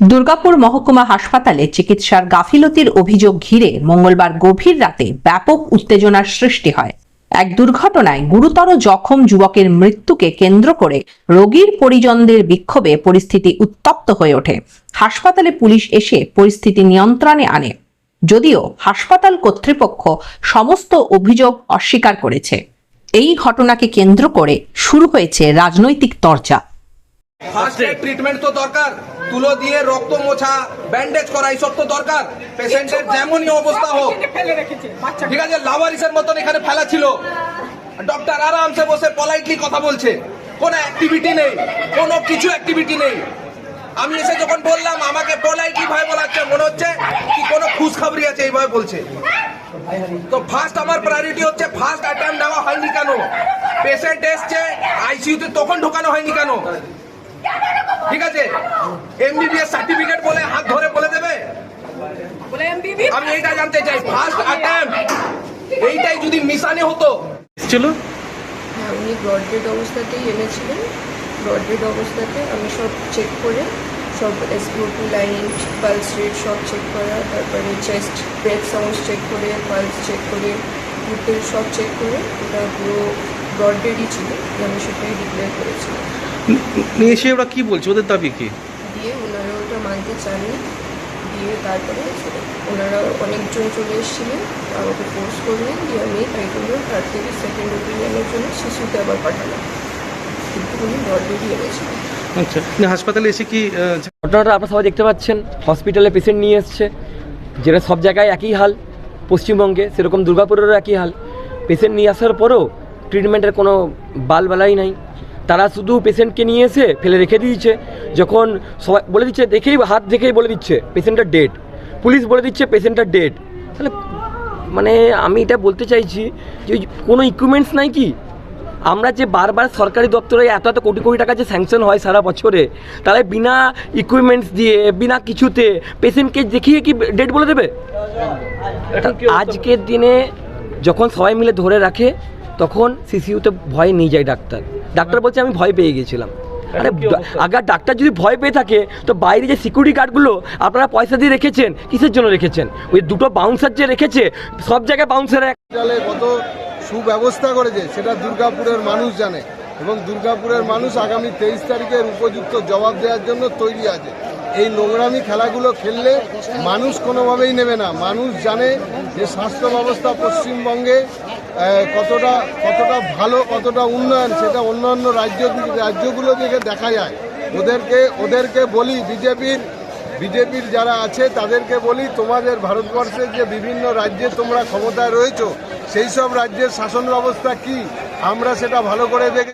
দুর্গাপুর মহকুমা হাসপাতালে চিকিৎসার গাফিলতির অভিযোগ ঘিরে মঙ্গলবার গভীর রাতে ব্যাপক উত্তেজনার সৃষ্টি হয়। এক দুর্ঘটনায় গুরুতর জখম যুবকের মৃত্যুকে কেন্দ্র করে রোগীর পরিজনদের বিক্ষোভে পরিস্থিতি উত্তপ্ত হয়ে ওঠে। হাসপাতালে পুলিশ এসে পরিস্থিতি নিয়ন্ত্রণে আনে, যদিও হাসপাতাল কর্তৃপক্ষ সমস্ত অভিযোগ অস্বীকার করেছে। এই ঘটনাকে কেন্দ্র করে শুরু হয়েছে রাজনৈতিক চর্চা। ফার্স্ট এড ট্রিটমেন্ট তো দরকার, তুলো দিয়ে রক্ত মোছা, ব্যান্ডেজ করা, এইসব তো দরকার। পেশেন্টের যেমনই অবস্থা হোক, ঠিক আছে, লাভারিসের মতন এখানে ফেলা ছিল। ডক্টর আরামসে বসে পলাইটলি কথা বলছে, কোনো অ্যাক্টিভিটি নেই, কোনো কিছু অ্যাক্টিভিটি নেই। আমি এসে যখন বললাম, আমাকে পলাইটলি ভাই বলাচ্ছে, মনে হচ্ছে কি কোনো খুশখবরি আছে এইভাবে বলছে। তো ফার্স্ট আমার প্রায়োরিটি হচ্ছে ফার্স্ট অ্যাটেম্প নেওয়া হয়নি কেন? পেশেন্ট এসছে আইসিইউতে, তখন ঢোকানো হয়নি কেন? ঠিক আছে, এমবিবিএস সার্টিফিকেট বলে হাত ধরে বলে দেবে? আমি এইটা জানতে চাই, ফার্স্ট অ্যাটেম্প এইটাই যদি মিশানে হতো। ছিল হ্যাঁ, উনি ব্রডডেড অবস্থাতেই এনেছিলেন। ব্রডডেড অবস্থাতে আমি সব চেক করে, সব SpO2 লাইন, পালস রেট সব চেক করা, তারপরে চেস্ট ব্রেথ সাউন্ড চেক করে, পালস চেক করে, বুকের সব চেক করে, ওটা পুরো ব্রডডেডই ছিল। আমি সেটাই ডিক্লেয়ার করেছিলাম। নিয়ে এসে ওরা কি বলছে, ওদের দাবি কি? দিয়ে ওনারা ওটা মানতে চাননি। দিয়ে তারপরে ওনারা অনেকজন চলে এসেছিলেন, আমাকে ফোর্স করলেন। দিয়ে আমি তাই জন্য থার্ড থেকে সেকেন্ড ওপিনিয়নের জন্য শিশুতে আবার পাঠালাম, কিন্তু উনি ব্রডডেডই এনেছিলেন। আচ্ছা, হাসপাতালে এসে কি ঘটনাটা আপনারা সবাই দেখতে পাচ্ছেন। হসপিটালে পেশেন্ট নিয়ে এসছে, যেটা সব জায়গায় একই হাল। পশ্চিমবঙ্গে সেরকম দুর্গাপুরেরও একই হাল। পেশেন্ট নিয়ে আসার পরও ট্রিটমেন্টের কোনো বালাই নাই। তারা শুধু পেশেন্টকে নিয়ে এসে ফেলে রেখে দিয়েছে। যখন সবাই বলে দিচ্ছে, দেখেই হাত দেখেই বলে দিচ্ছে পেশেন্টটা ডেড, পুলিশ বলে দিচ্ছে পেশেন্টটা ডেড। তাহলে মানে আমি এটা বলতে চাইছি যে কোনো ইকুইপমেন্টস নাই কি? আমরা যে বারবার সরকারি দপ্তরে এত এত কোটি কোটি টাকা যে স্যাংশন হয় সারা বছরে, তাহলে বিনা ইকুইপমেন্টস দিয়ে, বিনা কিছুতে পেশেন্টকে দেখিয়ে কি ডেট বলে দেবে? আজকের দিনে যখন সবাই মিলে ধরে রাখে, তখন সিসিইউতে ভয় নিয়ে যায় ডাক্তার বলছে আমি ভয় পেয়ে গেছিলাম। আরে আগার ডাক্তার যদি ভয় পেয়ে থাকে, তো বাইরে যে সিকিউরিটি গার্ডগুলো আপনারা পয়সা দিয়ে রেখেছেন, কিসের জন্য রেখেছেন? ওই দুটো বাউন্সার যে রেখেছে, সব জায়গায় বাউন্সার কত সুব্যবস্থা করেছে সেটা দুর্গাপুরের মানুষ জানে, এবং দুর্গাপুরের মানুষ আগামী 23 তারিখের উপযুক্ত জবাব দেওয়ার জন্য তৈরি আছে। এই নোংরামি খেলাগুলো খেললে মানুষ কোনোভাবেই নেবে না। মানুষ জানে যে স্বাস্থ্য ব্যবস্থা পশ্চিমবঙ্গে কতটা ভালো, কতটা উন্নয়ন, সেটা অন্যান্য রাজ্যগুলো থেকে দেখা যায়। ওদেরকে বলি, বিজেপির যারা আছে তাদেরকে বলি, তোমাদের ভারতবর্ষের যে বিভিন্ন রাজ্যে তোমরা ক্ষমতায় রয়েছো, সেই সব রাজ্যের শাসন ব্যবস্থা কি আমরা সেটা ভালো করে দেখে